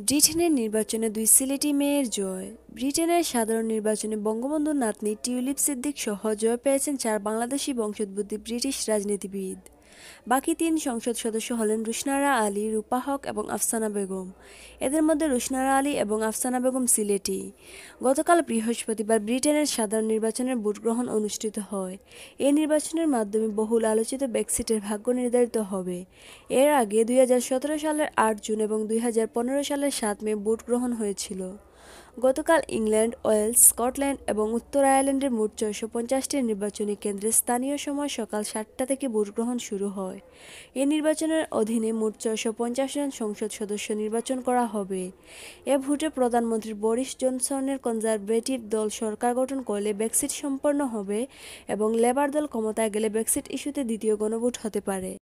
ব্রিটেনের নির্বাচনে দুই সিলেটি মেয়ের জয়। ব্রিটেনের সাধারণ নির্বাচনে বঙ্গবন্ধুর নাতনি টিউলিপ সিদ্দিক সহ জয় পেয়েছেন 4 বাংলাদেশি বংশোদ্ভূত ব্রিটিশ রাজনীতিবিদ। বাকি 3 সংসদ সদস্য হলেন রুশনারা আলী, রূপা হক এবং আফসানা বেগম। এদের মধ্যে রুশনারা আলী এবং আফসানা বেগম সিলেটি। গতকাল বৃহস্পতিবার ব্রিটেনের সাধারণ নির্বাচনের ভোটগ্রহণ অনুষ্ঠিত হয়। এই নির্বাচনের মাধ্যমে বহুল আলোচিত ব্রেক্সিটের ভাগ্য নির্ধারিত হবে। এর আগে 2017 সালের 8 জুন এবং 2015 সালের 7 মে ভোট গ্রহণ হয়েছিল। গতকাল ইংল্যান্ড, ওয়েলস, স্কটল্যান্ড এবং উত্তর আয়ারল্যান্ডের মোট 450টি নির্বাচনী কেন্দ্রে স্থানীয় সময় সকাল 7টা থেকে ভোটগ্রহণ শুরু হয়। এই নির্বাচনের অধীনে মোট 450 জন সংসদ সদস্য নির্বাচন করা হবে। এ ভোটে প্রধানমন্ত্রী বরিস জনসনের কনজারভেটিভ দল সরকার গঠন করলে ব্রেক্সিট সম্পন্ন হবে এবং লেবার দল ক্ষমতায় গেলে ব্রেক্সিট ইস্যুতে দ্বিতীয় গণভোট হতে পারে।